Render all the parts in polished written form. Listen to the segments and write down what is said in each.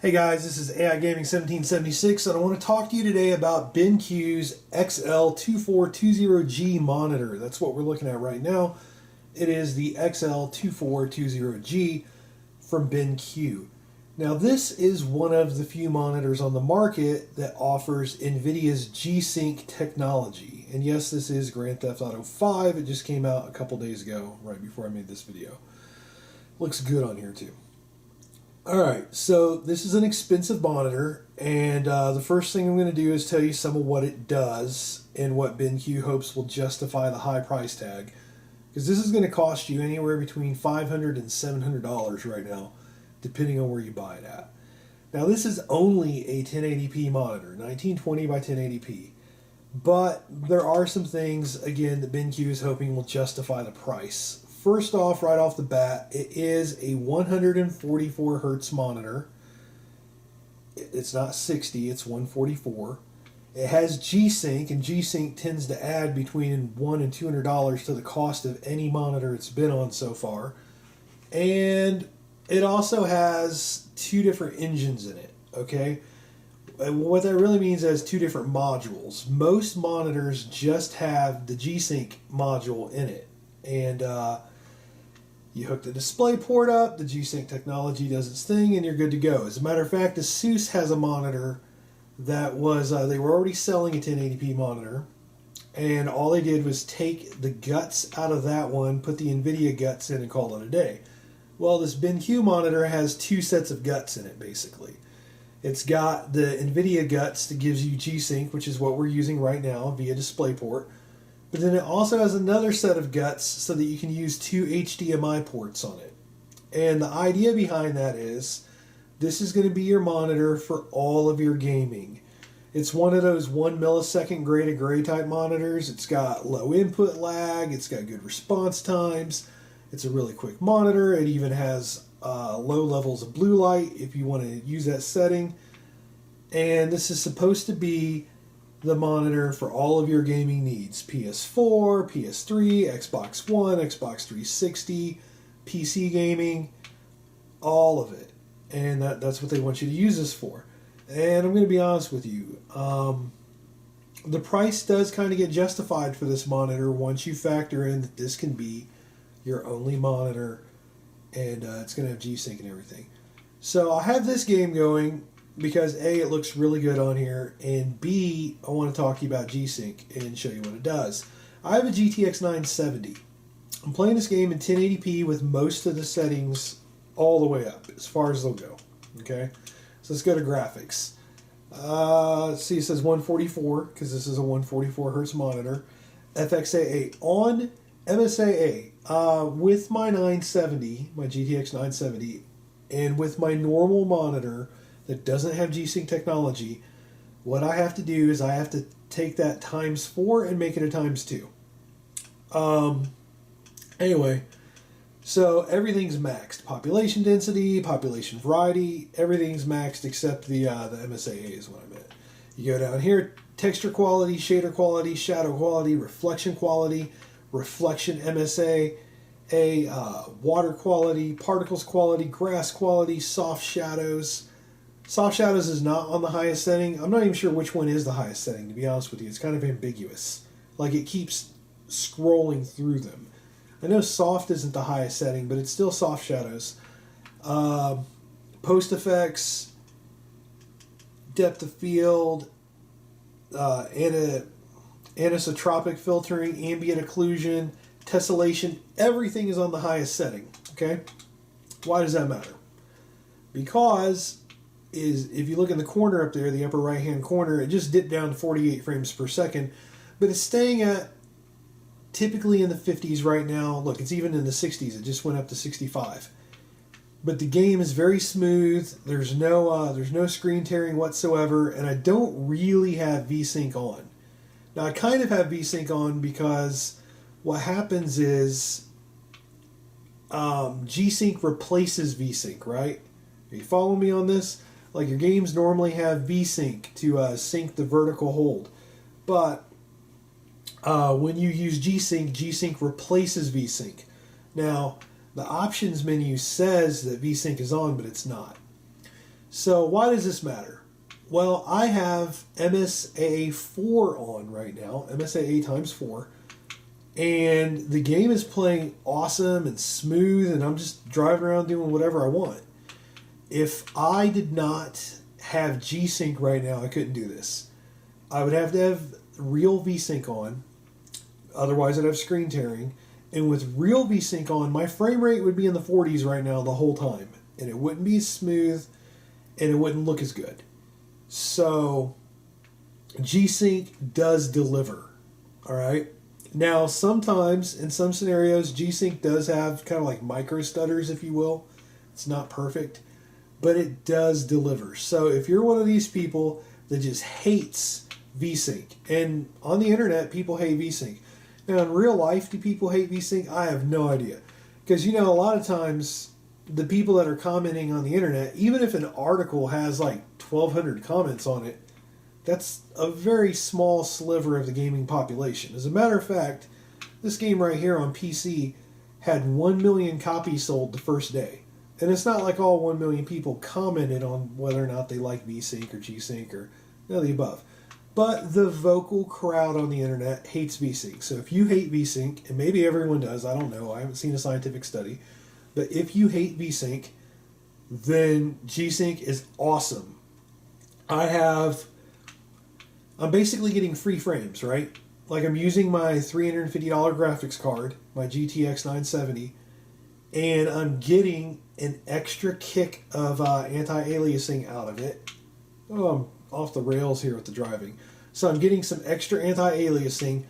Hey guys, this is AI Gaming 1776 and I want to talk to you today about BenQ's XL2420G monitor. That's what we're looking at right now. It is the XL2420G from BenQ. Now this is one of the few monitors on the market that offers NVIDIA's G-Sync technology. And yes, this is Grand Theft Auto 5. It just came out a couple days ago, right before I made this video. Looks good on here too. Alright, so this is an expensive monitor, and the first thing I'm going to do is tell you some of what it does and what BenQ hopes will justify the high price tag. Because this is going to cost you anywhere between $500 and $700 right now, depending on where you buy it at. Now this is only a 1080p monitor, 1920 by 1080p. But there are some things, again, that BenQ is hoping will justify the price. First off, right off the bat, it is a 144 hertz monitor. It's not 60, it's 144. It has G-Sync, and G-Sync tends to add between $100 and $200 to the cost of any monitor it's been on so far. And it also has two different engines in it, okay? And what that really means is two different modules. Most monitors just have the G-Sync module in it. And you hook the DisplayPort up, the G-Sync technology does its thing, and you're good to go. As a matter of fact, ASUS has a monitor that was, they were already selling a 1080p monitor, and all they did was take the guts out of that one, put the NVIDIA guts in, and call it a day. Well, this BenQ monitor has two sets of guts in it, basically. It's got the NVIDIA guts that gives you G-Sync, which is what we're using right now via DisplayPort. But then it also has another set of guts so that you can use two HDMI ports on it. And the idea behind that is this is going to be your monitor for all of your gaming. It's one of those 1 millisecond gray to gray type monitors. It's got low input lag. It's got good response times. It's a really quick monitor. It even has low levels of blue light if you want to use that setting. And this is supposed to be the monitor for all of your gaming needs. PS4, PS3, Xbox One, Xbox 360, PC gaming, all of it. And that's what they want you to use this for. And I'm going to be honest with you. The price does kind of get justified for this monitor once you factor in that this can be your only monitor. And it's going to have G-Sync and everything. So I have this game going because A, it looks really good on here, and B, I want to talk to you about G-Sync and show you what it does. I have a GTX 970. I'm playing this game in 1080p with most of the settings all the way up, as far as they'll go. Okay, so let's go to graphics. Let's see, it says 144, because this is a 144 hertz monitor. FXAA on MSAA. With my 970, my GTX 970, and with my normal monitor that doesn't have G-Sync technology, what I have to do is I have to take that ×4 and make it a ×2. Anyway, so everything's maxed. Population density, population variety, everything's maxed except the MSAA is what I meant. You go down here, texture quality, shader quality, shadow quality, reflection MSA, water quality, particles quality, grass quality, soft shadows. Soft shadows is not on the highest setting. I'm not even sure which one is the highest setting, to be honest with you. It's kind of ambiguous. Like, it keeps scrolling through them. I know soft isn't the highest setting, but it's still soft shadows. Post effects, depth of field, anisotropic filtering, ambient occlusion, tessellation, everything is on the highest setting. Okay? Why does that matter? Because if you look in the corner up there, the upper right hand corner, it just dipped down to 48 frames per second, but it's staying at typically in the 50s right now. Look, it's even in the 60s. It just went up to 65. But the game is very smooth. There's no screen tearing whatsoever, and I don't really have VSync on. Now I kind of have VSync on because what happens is G-Sync replaces VSync, right? Are you following me on this? Like, your games normally have VSync to sync the vertical hold. But when you use G-Sync, G-Sync replaces VSync. Now, the options menu says that VSync is on, but it's not. So why does this matter? Well, I have MSAA4 on right now, MSAA times 4, and the game is playing awesome and smooth, and I'm just driving around doing whatever I want. If I did not have G-Sync right now, I couldn't do this. I would have to have real V-Sync on, otherwise I'd have screen tearing, and with real V-Sync on, my frame rate would be in the 40s right now the whole time, and it wouldn't be as smooth, and it wouldn't look as good. So, G-Sync does deliver, all right? Now, sometimes, in some scenarios, G-Sync does have kind of like micro stutters, if you will. It's not perfect, but it does deliver. So, if you're one of these people that just hates V-Sync, and on the internet, people hate V-Sync. Now, in real life, do people hate V-Sync? I have no idea. Because, you know, a lot of times, the people that are commenting on the internet, even if an article has like 1,200 comments on it, that's a very small sliver of the gaming population. As a matter of fact, this game right here on PC had 1 million copies sold the first day. And it's not like all 1 million people commented on whether or not they like V-Sync or G-Sync or none of the above. But the vocal crowd on the internet hates V-Sync. So if you hate V-Sync, and maybe everyone does, I don't know, I haven't seen a scientific study, but if you hate V-Sync, then G-Sync is awesome. I'm basically getting free frames, right? Like I'm using my $350 graphics card, my GTX 970, and I'm getting an extra kick of anti-aliasing out of it. Oh, I'm off the rails here with the driving. So I'm getting some extra anti-aliasing,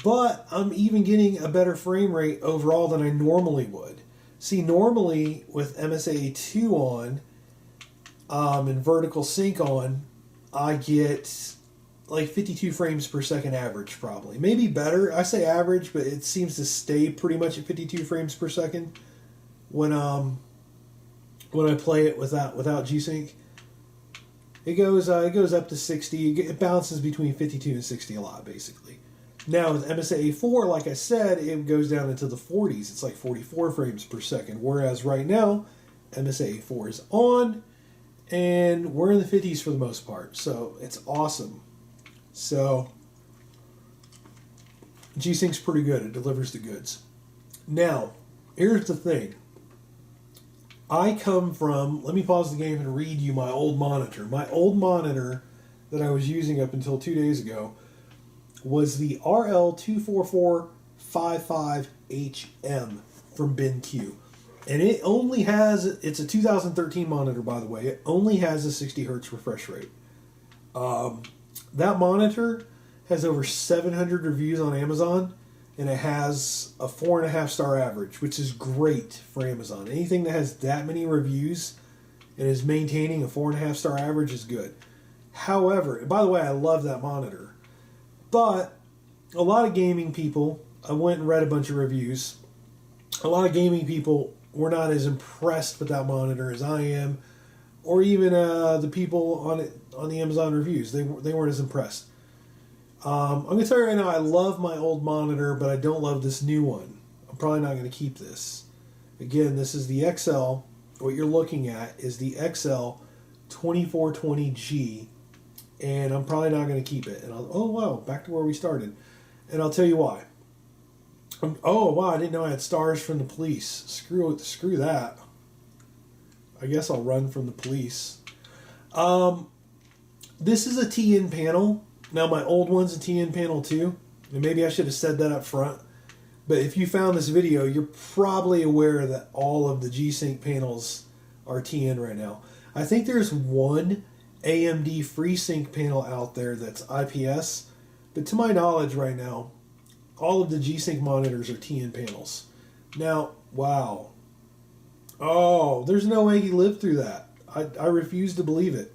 but I'm even getting a better frame rate overall than I normally would. See, normally with MSAA2 on and vertical sync on, I get like 52 frames per second average probably. Maybe better. I say average, but it seems to stay pretty much at 52 frames per second when I play it without G-Sync. It goes up to 60. It bounces between 52 and 60 a lot, basically. Now, with MSAA4, like I said, it goes down into the 40s. It's like 44 frames per second. Whereas right now, MSAA4 is on, and we're in the 50s for the most part. So, it's awesome. So, G-Sync's pretty good. It delivers the goods. Now, here's the thing. I come from, let me pause the game and read you my old monitor. My old monitor that I was using up until 2 days ago was the RL24455HM from BenQ. And it only has, it's a 2013 monitor by the way, it only has a 60 hertz refresh rate. That monitor has over 700 reviews on Amazon, and it has a 4.5 star average, which is great for Amazon. Anything that has that many reviews and is maintaining a 4.5 star average is good. However, by the way, I love that monitor. But a lot of gaming people, I went and read a bunch of reviews. A lot of gaming people were not as impressed with that monitor as I am, or even the people on the Amazon reviews. They weren't as impressed. I'm going to tell you right now, I love my old monitor, but I don't love this new one. I'm probably not going to keep this. Again, this is the XL. What you're looking at is the XL2420G, and I'm probably not going to keep it. And oh, wow, back to where we started. And I'll tell you why. Oh, wow, I didn't know I had stars from the police. Screw that. I guess I'll run from the police. This is a TN panel. Now, my old one's a TN panel too, and maybe I should have said that up front. But if you found this video, you're probably aware that all of the G-Sync panels are TN right now. I think there's one AMD FreeSync panel out there that's IPS, but to my knowledge right now, all of the G-Sync monitors are TN panels. Now, wow. Oh, there's no way he lived through that. I refuse to believe it.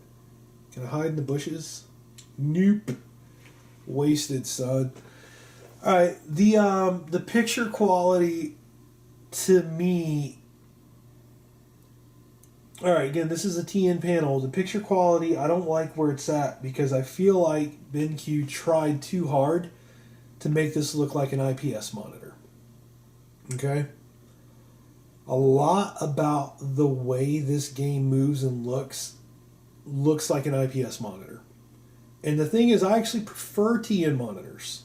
Can I hide in the bushes? Nope. Wasted, son. Alright, the picture quality to me... Alright, again, this is a TN panel. The picture quality, I don't like where it's at because I feel like BenQ tried too hard to make this look like an IPS monitor. Okay? A lot about the way this game moves and looks looks like an IPS monitor. And the thing is, I actually prefer TN monitors.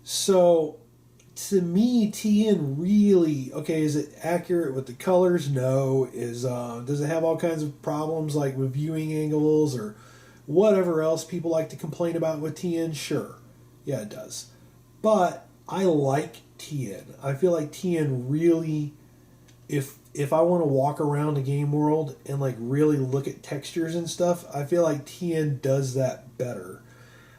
So to me, TN really, okay, is it accurate with the colors? No. Does it have all kinds of problems like with viewing angles or whatever else people like to complain about with TN? Sure. Yeah, it does. But I like TN. I feel like TN really, if I want to walk around a game world and like really look at textures and stuff, I feel like TN does that better.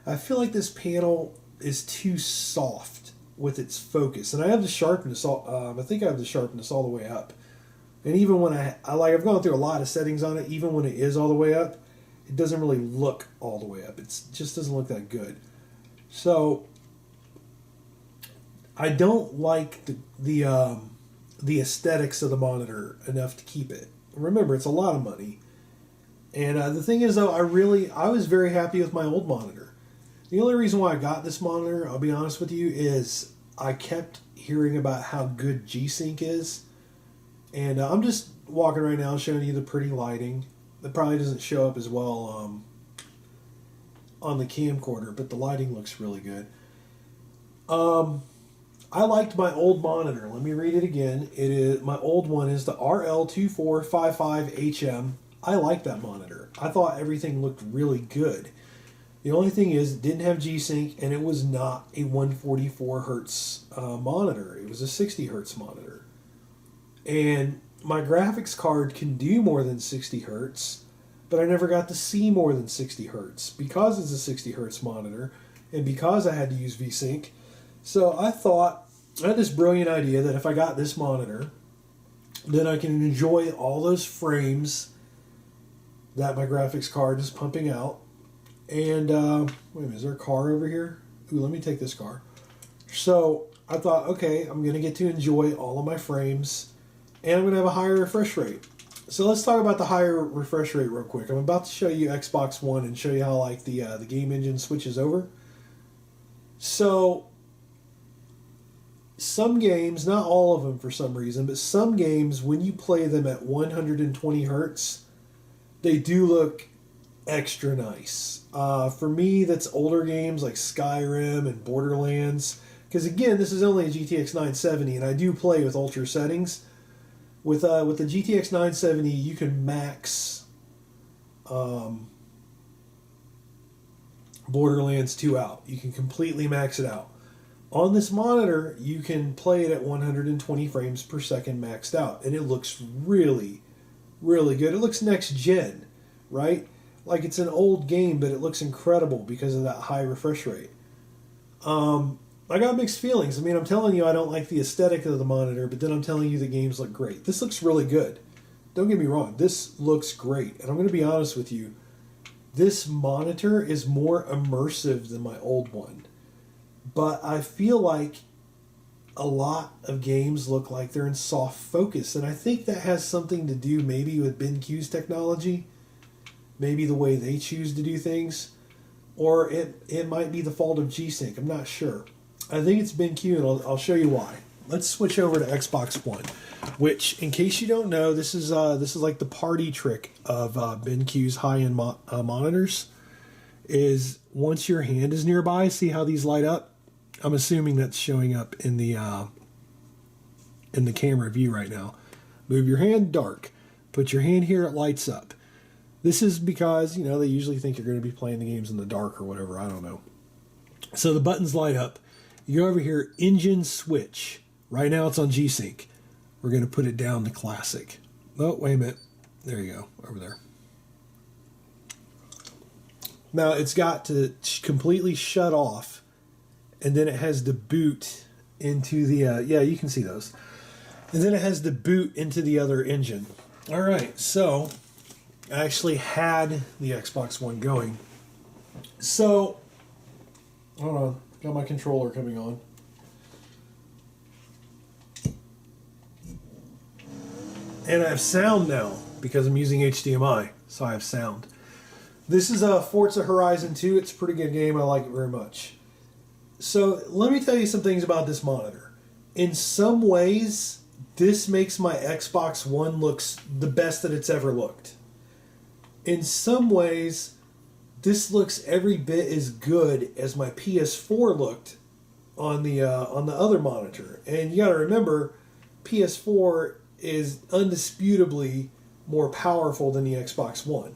I feel like this panel is too soft with its focus, and I have the sharpness. I think I have the sharpness all the way up, and even when I've gone through a lot of settings on it, even when it is all the way up, it doesn't really look all the way up. It just doesn't look that good. So I don't like the aesthetics of the monitor enough to keep it. Remember, it's a lot of money. And the thing is, though, I was very happy with my old monitor. The only reason why I got this monitor, I'll be honest with you, is I kept hearing about how good G-Sync is. And I'm just walking right now showing you the pretty lighting. It probably doesn't show up as well on the camcorder, but the lighting looks really good. I liked my old monitor. Let me read it again. My old one is the RL2455HM. I like that monitor. I thought everything looked really good. The only thing is, it didn't have G-Sync, and it was not a 144 hertz monitor. It was a 60 hertz monitor. And my graphics card can do more than 60 hertz, but I never got to see more than 60 hertz because it's a 60 hertz monitor, and because I had to use V-Sync. So I had this brilliant idea that if I got this monitor, then I can enjoy all those frames that my graphics card is pumping out. And, wait a minute, is there a car over here? Ooh, let me take this car. So I thought, okay, I'm going to get to enjoy all of my frames, and I'm going to have a higher refresh rate. So let's talk about the higher refresh rate real quick. I'm about to show you Xbox One and show you how like the game engine switches over. So some games, not all of them for some reason, but some games, when you play them at 120 hertz, they do look extra nice. For me, that's older games like Skyrim and Borderlands. Because again, this is only a GTX 970, and I do play with ultra settings. With the GTX 970, you can max Borderlands 2 out. You can completely max it out. On this monitor, you can play it at 120 frames per second maxed out, and it looks really, really good. It looks next gen, right? Like it's an old game, but it looks incredible because of that high refresh rate. I got mixed feelings. I mean, I'm telling you I don't like the aesthetic of the monitor, but then I'm telling you the games look great. This looks really good. Don't get me wrong. This looks great. And I'm going to be honest with you. This monitor is more immersive than my old one. But I feel like a lot of games look like they're in soft focus. And I think that has something to do maybe with BenQ's technology. Maybe the way they choose to do things. Or it might be the fault of G-Sync. I'm not sure. I think it's BenQ, and I'll show you why. Let's switch over to Xbox One, which, in case you don't know, this is like the party trick of BenQ's high-end monitors. Is once your hand is nearby, see how these light up? I'm assuming that's showing up in the camera view right now. Move your hand, dark. Put your hand here, it lights up. This is because, you know, they usually think you're going to be playing the games in the dark or whatever. I don't know. So the buttons light up. You go over here, engine switch. Right now it's on G-Sync. We're going to put it down to classic. Oh, wait a minute. There you go, over there. Now it's got to completely shut off, and then it has to boot into the, yeah, you can see those. And then it has to boot into the other engine. All right, so I actually had the Xbox One going. So, hold on, got my controller coming on. And I have sound now because I'm using HDMI, so I have sound. This is a Forza Horizon 2. It's a pretty good game. I like it very much. So let me tell you some things about this monitor. In some ways, this makes my Xbox One looks the best that it's ever looked. In some ways, this looks every bit as good as my PS4 looked on the other monitor. And you got to remember, PS4 is undisputably more powerful than the Xbox One.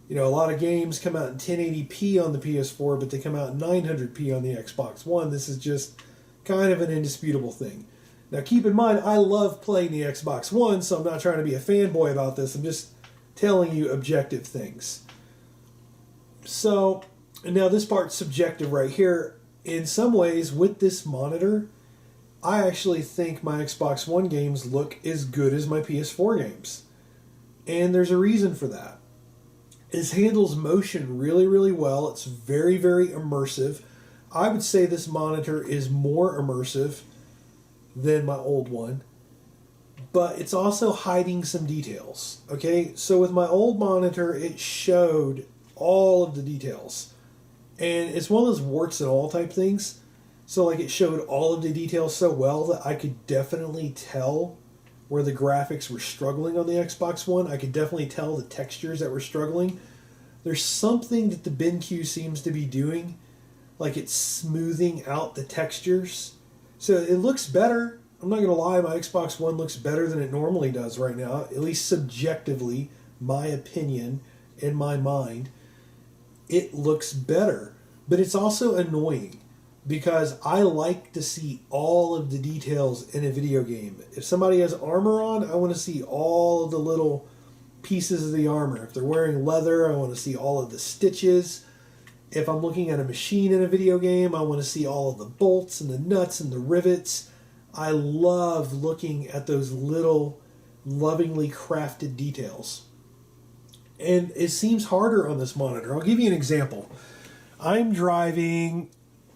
You know, a lot of games come out in 1080p on the PS4, but they come out in 900p on the Xbox One. This is just kind of an indisputable thing. Now, keep in mind, I love playing the Xbox One, so I'm not trying to be a fanboy about this. I'm just telling you objective things. So, now this part's subjective right here. In some ways, with this monitor, I actually think my Xbox One games look as good as my PS4 games. And there's a reason for that. It handles motion really, really well. It's very, very immersive. I would say this monitor is more immersive than my old one. But it's also hiding some details. Okay, so with my old monitor, it showed all of the details. And it's one of those warts and all type things. So like it showed all of the details so well that I could definitely tell where the graphics were struggling on the Xbox One. I could definitely tell the textures that were struggling. There's something that the BenQ seems to be doing, like it's smoothing out the textures. So it looks better. I'm not going to lie, my Xbox One looks better than it normally does right now, at least subjectively, my opinion, in my mind. It looks better, but it's also annoying because I like to see all of the details in a video game. If somebody has armor on, I want to see all of the little pieces of the armor. If they're wearing leather, I want to see all of the stitches. If I'm looking at a machine in a video game, I want to see all of the bolts and the nuts and the rivets. I love looking at those little lovingly crafted details. And it seems harder on this monitor. I'll give you an example. I'm driving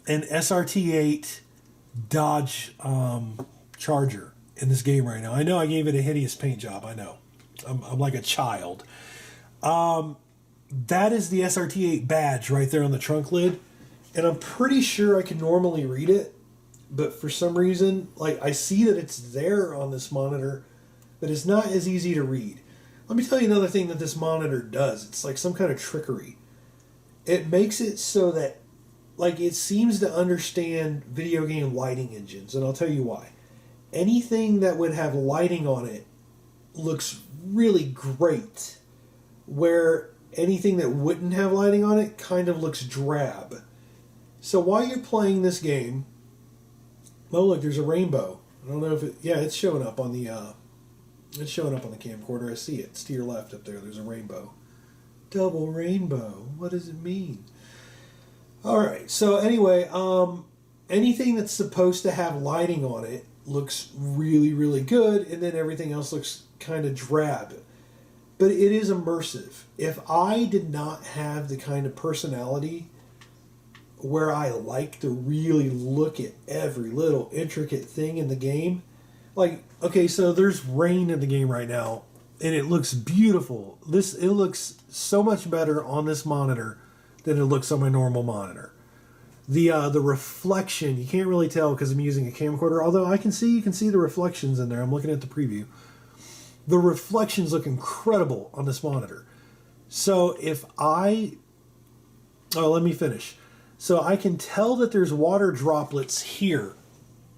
an SRT8 Dodge Charger in this game right now. I know I gave it a hideous paint job. I know. I'm like a child. That is the SRT8 badge right there on the trunk lid. And I'm pretty sure I can normally read it. But for some reason, like I see that it's there on this monitor, but it's not as easy to read. Let me tell you another thing that this monitor does. It's like some kind of trickery. It makes it so that like it seems to understand video game lighting engines, and I'll tell you why. Anything that would have lighting on it looks really great, where anything that wouldn't have lighting on it kind of looks drab. So while you're playing this game, oh look, there's a rainbow. I don't know if it's showing up on the camcorder. I see it. It's to your left up there. There's a rainbow. Double rainbow. What does it mean? All right. So anyway, anything that's supposed to have lighting on it looks really, really good, and then everything else looks kind of drab. But it is immersive. If I did not have the kind of personality where I like to really look at every little intricate thing in the game, like, okay, so there's rain in the game right now, and it looks beautiful. It looks so much better on this monitor than it looks on my normal monitor. The reflection, you can't really tell because I'm using a camcorder, although you can see the reflections in there. I'm looking at the preview. The reflections look incredible on this monitor. So let me finish. So I can tell that there's water droplets here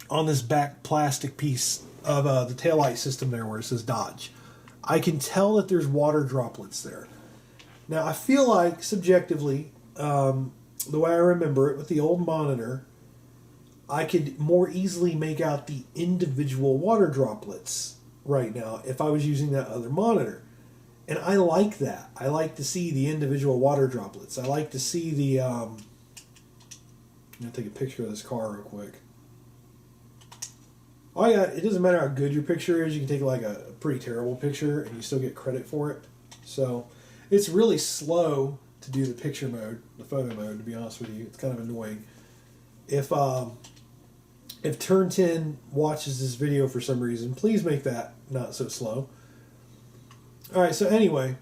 on this back plastic piece of the taillight system there where it says Dodge. I can tell that there's water droplets there. Now I feel like subjectively, the way I remember it with the old monitor, I could more easily make out the individual water droplets right now if I was using that other monitor. And I like that. I like to see the individual water droplets. I like to see the... I'm going to take a picture of this car real quick. Oh yeah, it doesn't matter how good your picture is. You can take like a pretty terrible picture and you still get credit for it. So it's really slow to do the picture mode, the photo mode, to be honest with you. It's kind of annoying. If Turn 10 watches this video for some reason, please make that not so slow. Alright, so anyway,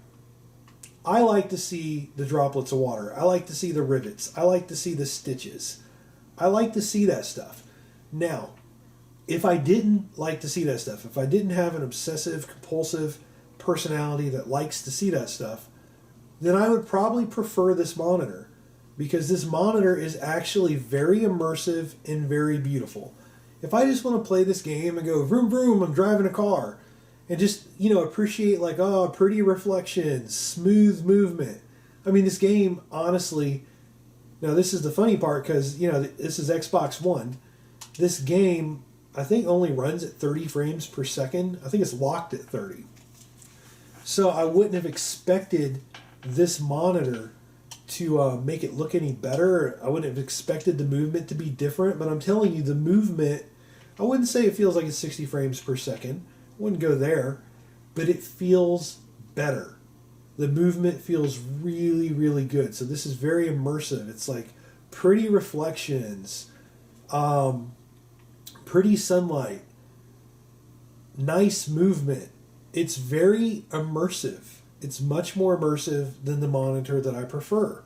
I like to see the droplets of water. I like to see the rivets. I like to see the stitches. I like to see that stuff. Now, if I didn't like to see that stuff, if I didn't have an obsessive, compulsive personality that likes to see that stuff, then I would probably prefer this monitor, because this monitor is actually very immersive and very beautiful. If I just want to play this game and go vroom vroom, I'm driving a car, and just, appreciate like, oh, pretty reflections, smooth movement. I mean, this game, honestly, now this is the funny part, because, this is Xbox One. This game, I think, only runs at 30 frames per second. I think it's locked at 30. So I wouldn't have expected this monitor to make it look any better. I wouldn't have expected the movement to be different, but I'm telling you, the movement, I wouldn't say it feels like it's 60 frames per second. I wouldn't go there, but it feels better. The movement feels really, really good. So this is very immersive. It's like pretty reflections, pretty sunlight, nice movement. It's very immersive. It's much more immersive than the monitor that I prefer.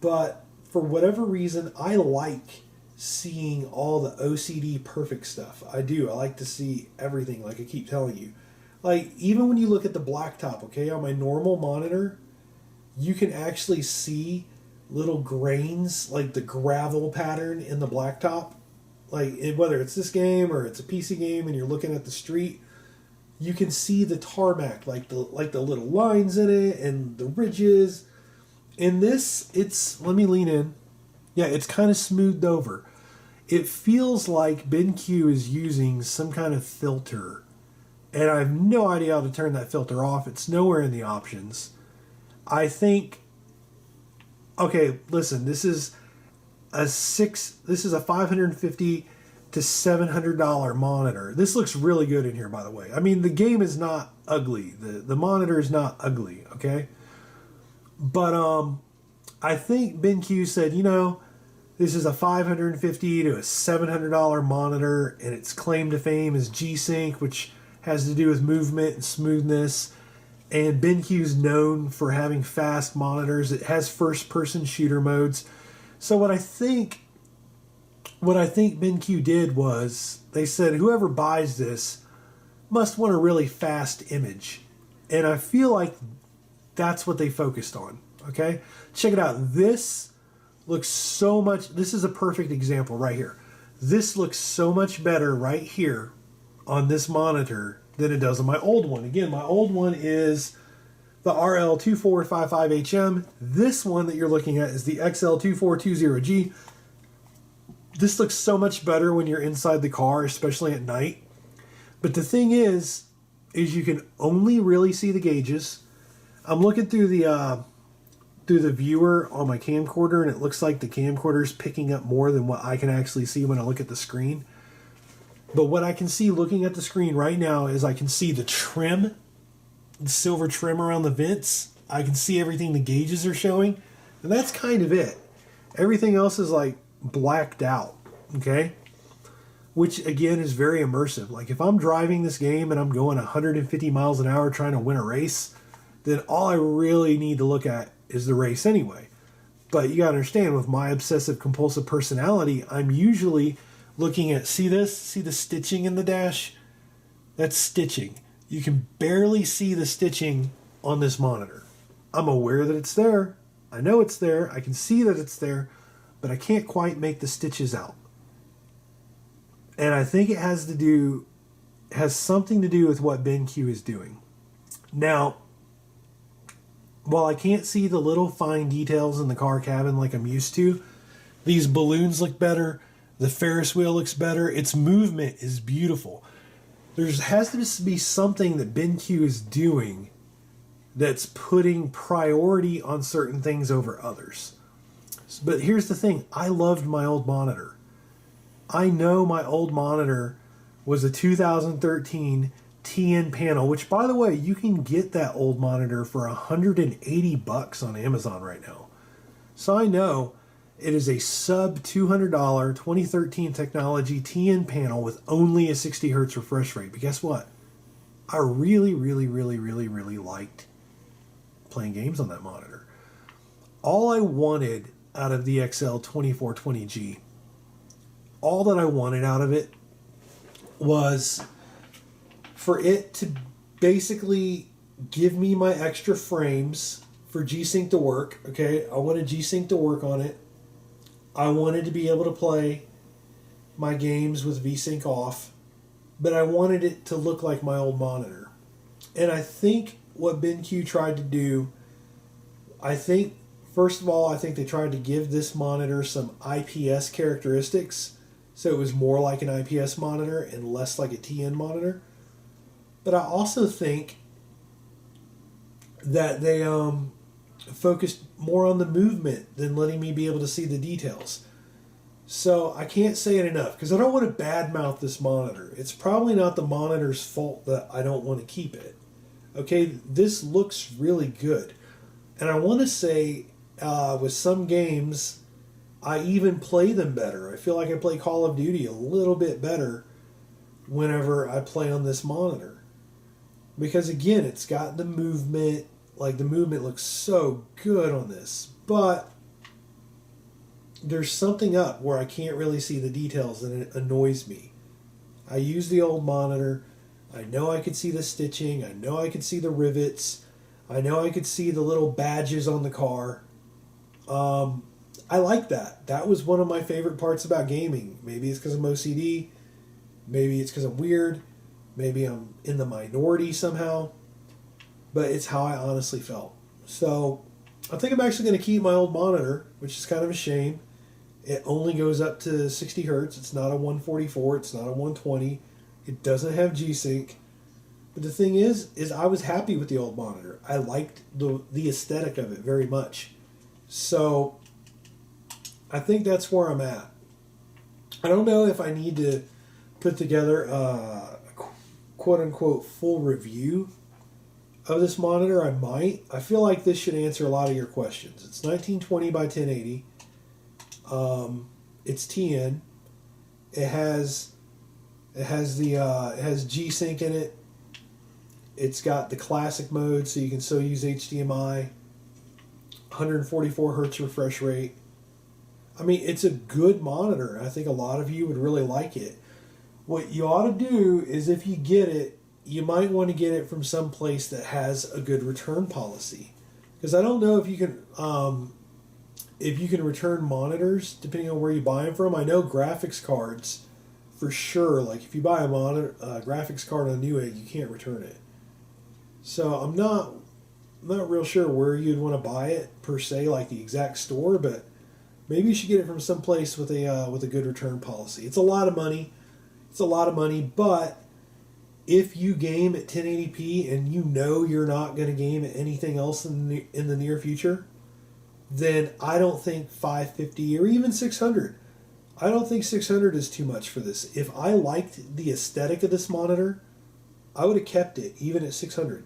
But for whatever reason, I like seeing all the OCD perfect stuff. I do. I like to see everything, like I keep telling you. Like, even when you look at the blacktop, okay, on my normal monitor, you can actually see little grains, like the gravel pattern in the blacktop. Like, whether it's this game or it's a PC game and you're looking at the street, you can see the tarmac, like the little lines in it and the ridges. In this, let me lean in. Yeah, it's kind of smoothed over. It feels like BenQ is using some kind of filter, and I have no idea how to turn that filter off. It's nowhere in the options. I think, okay, listen, this is a $550 to $700 monitor. This looks really good in here, by the way. I mean, the game is not ugly. The monitor is not ugly, okay? But I think BenQ said, this is a $550 to a $700 monitor, and its claim to fame is G-Synch, which has to do with movement and smoothness. And BenQ's known for having fast monitors. It has first-person shooter modes. So what I think BenQ did was they said whoever buys this must want a really fast image. And I feel like that's what they focused on. Okay? Check it out. This looks so much, this is a perfect example right here. This looks so much better right here on this monitor than it does on my old one. Again, my old one is the RL2455HM. This one that you're looking at is the XL2420G. This looks so much better when you're inside the car, especially at night. But the thing is you can only really see the gauges. I'm looking through the viewer on my camcorder, and it looks like the camcorder is picking up more than what I can actually see when I look at the screen. But what I can see looking at the screen right now is I can see the trim, the silver trim around the vents. I can see everything the gauges are showing, and that's kind of it. Everything else is like blacked out, okay? Which again is very immersive. Like if I'm driving this game and I'm going 150 miles an hour trying to win a race, then all I really need to look at is the race anyway. But you gotta understand, with my obsessive compulsive personality, I'm usually looking at, see this? See the stitching in the dash? That's stitching. You can barely see the stitching on this monitor. I'm aware that it's there. I know it's there. I can see that it's there, but I can't quite make the stitches out. And I think it has something to do with what BenQ is doing. Now, while I can't see the little fine details in the car cabin like I'm used to, these balloons look better. The Ferris wheel looks better. Its movement is beautiful. There has to be something that BenQ is doing that's putting priority on certain things over others. But here's the thing. I loved my old monitor. I know my old monitor was a 2013 TN panel, which, by the way, you can get that old monitor for $180 on Amazon right now. So I know it is a sub $200 2013 technology TN panel with only a 60 hertz refresh rate. But guess what? I really, really, really, really, really liked playing games on that monitor. All I wanted out of the XL2420G, all that I wanted out of it was for it to basically give me my extra frames for G-Sync to work, okay? I wanted G-Sync to work on it. I wanted to be able to play my games with V-Sync off, but I wanted it to look like my old monitor. And I think what BenQ tried to do, first of all, I think they tried to give this monitor some IPS characteristics, so it was more like an IPS monitor and less like a TN monitor. But I also think that they focused more on the movement than letting me be able to see the details. So I can't say it enough because I don't want to badmouth this monitor. It's probably not the monitor's fault that I don't want to keep it. Okay, this looks really good. And I want to say with some games, I even play them better. I feel like I play Call of Duty a little bit better whenever I play on this monitor. Because again, it's got the movement. Like, the movement looks so good on this. But there's something up where I can't really see the details and it annoys me. I use the old monitor. I know I could see the stitching. I know I could see the rivets. I know I could see the little badges on the car. I like that. That was one of my favorite parts about gaming. Maybe it's because I'm OCD. Maybe it's because I'm weird. Maybe I'm in the minority somehow. But it's how I honestly felt. So I think I'm actually going to keep my old monitor, which is kind of a shame. It only goes up to 60 hertz. It's not a 144. It's not a 120. It doesn't have G-Sync. But the thing is I was happy with the old monitor. I liked the aesthetic of it very much. So I think that's where I'm at. I don't know if I need to put together a quote-unquote full review of this monitor. I might. I feel like this should answer a lot of your questions. It's 1920 by 1080. It's TN. It has G-Sync in it. It's got the classic mode, so you can still use HDMI. 144 hertz refresh rate. I mean, it's a good monitor. I think a lot of you would really like it. What you ought to do is, if you get it, you might want to get it from some place that has a good return policy. Because I don't know if you can return monitors depending on where you buy them from. I know graphics cards, for sure. Like, if you buy a graphics card on Newegg, you can't return it. So I'm not real sure where you'd want to buy it per se, like the exact store, but maybe you should get it from some place with a good return policy. It's a lot of money. But if you game at 1080p and you know you're not going to game at anything else in the near future, then I don't think 550 or even 600. I don't think 600 is too much for this. If I liked the aesthetic of this monitor, I would have kept it even at 600.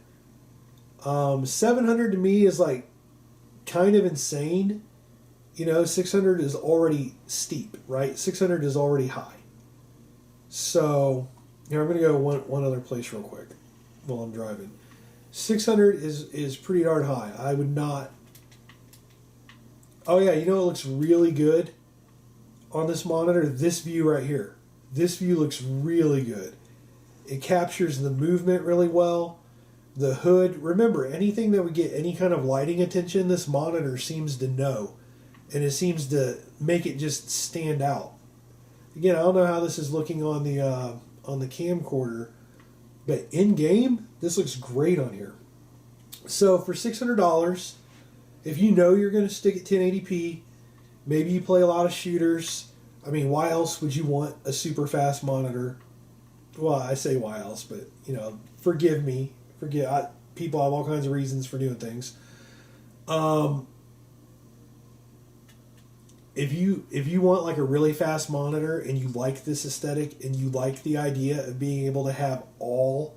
700 to me is like kind of insane. 600 is already steep, right? 600 is already high. So, I'm going to go one other place real quick while I'm driving. 600 is pretty darn high. I would not... Oh yeah, it looks really good on this monitor? This view right here. This view looks really good. It captures the movement really well. The hood, remember, anything that would get any kind of lighting attention, this monitor seems to know. And it seems to make it just stand out. Again, I don't know how this is looking on the camcorder, but in game, this looks great on here. So for $600, if you know you're going to stick at 1080p, maybe you play a lot of shooters. I mean, why else would you want a super fast monitor? Well, I say why else, but forgive me. People have all kinds of reasons for doing things. If you want like a really fast monitor and you like this aesthetic and you like the idea of being able to have all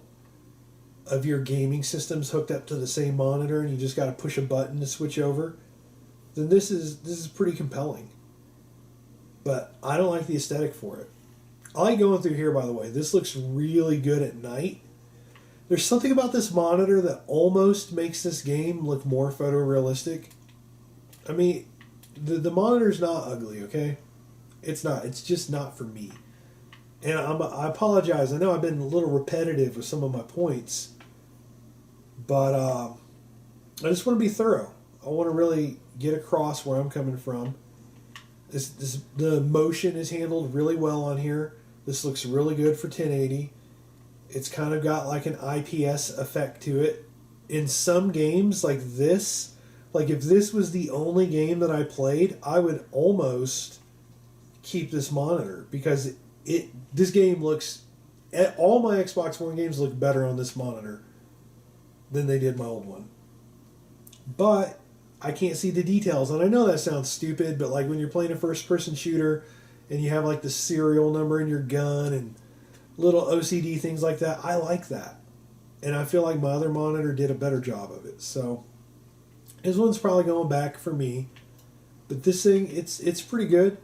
of your gaming systems hooked up to the same monitor and you just got to push a button to switch over, then this is pretty compelling. But I don't like the aesthetic for it. I like going through here, by the way. This looks really good at night. There's something about this monitor that almost makes this game look more photorealistic. I mean, the monitor's not ugly, okay? It's not. It's just not for me. And I apologize. I know I've been a little repetitive with some of my points. But I just want to be thorough. I want to really get across where I'm coming from. The motion is handled really well on here. This looks really good for 1080. It's kind of got like an IPS effect to it. In some games like this, like if this was the only game that I played, I would almost keep this monitor because this game looks, all my Xbox One games look better on this monitor than they did my old one. But I can't see the details, and I know that sounds stupid, but like when you're playing a first-person shooter and you have like the serial number in your gun and little OCD things like that, I like that. And I feel like my other monitor did a better job of it. So this one's probably going back for me. But this thing, it's pretty good.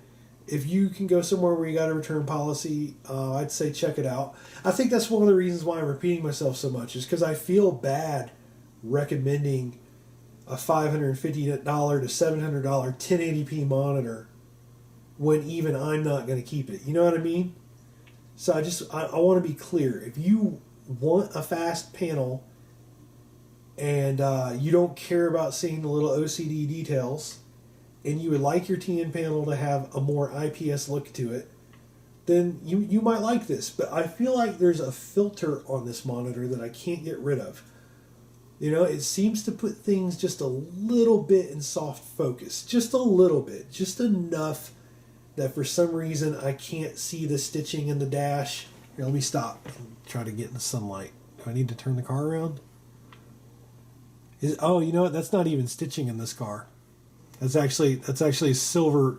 If you can go somewhere where you got a return policy, I'd say check it out. I think that's one of the reasons why I'm repeating myself so much, is because I feel bad recommending a $550 to $700 1080p monitor when even I'm not going to keep it. You know what I mean? So I want to be clear. If you want a fast panel and you don't care about seeing the little OCD details, and you would like your TN panel to have a more IPS look to it, then you might like this. But I feel like there's a filter on this monitor that I can't get rid of. You know, it seems to put things just a little bit in soft focus. Just a little bit. Just enough that for some reason I can't see the stitching in the dash. Here, let me stop and try to get in the sunlight. Do I need to turn the car around? Oh, you know what? That's not even stitching in this car. That's actually silver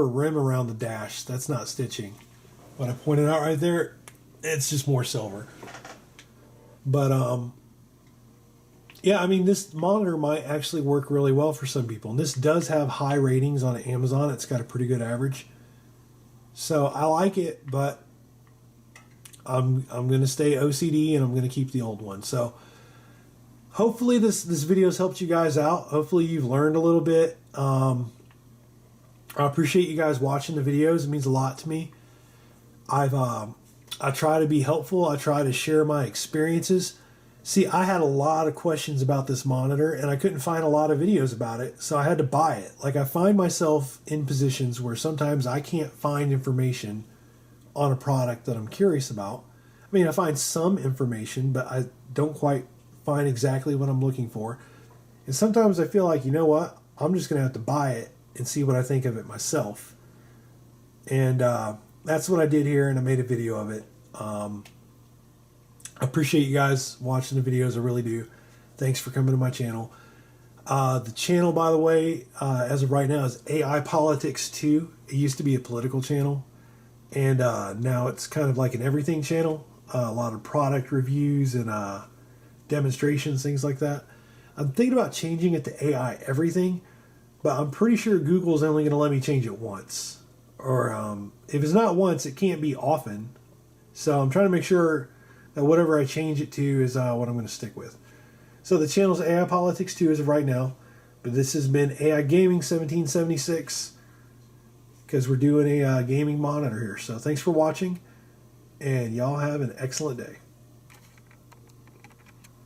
rim around the dash. That's not stitching. What I pointed out right there, it's just more silver. But yeah, I mean, this monitor might actually work really well for some people. And this does have high ratings on Amazon. It's got a pretty good average. So I like it, but I'm going to stay OCD and I'm going to keep the old one. So hopefully this video has helped you guys out. Hopefully you've learned a little bit. I appreciate you guys watching the videos. It means a lot to me. I try to be helpful. I try to share my experiences. See, I had a lot of questions about this monitor, and I couldn't find a lot of videos about it, so I had to buy it. Like, I find myself in positions where sometimes I can't find information on a product that I'm curious about. I mean, I find some information, but I don't quite find exactly what I'm looking for. And sometimes I feel like, you know what? I'm just going to have to buy it and see what I think of it myself. And that's what I did here, and I made a video of it. I appreciate you guys watching the videos. I really do. Thanks for coming to my channel. The channel, by the way, as of right now, is AI Politics 2. It used to be a political channel, and now it's kind of like an everything channel. A lot of product reviews and demonstrations, things like that. I'm thinking about changing it to AI Everything, but I'm pretty sure Google's only going to let me change it once. Or if it's not once, it can't be often. So I'm trying to make sure that whatever I change it to is what I'm going to stick with. So the channel's AI Politics 2 as of right now. But this has been AI Gaming 1776. Because we're doing a gaming monitor here. So thanks for watching. And y'all have an excellent day.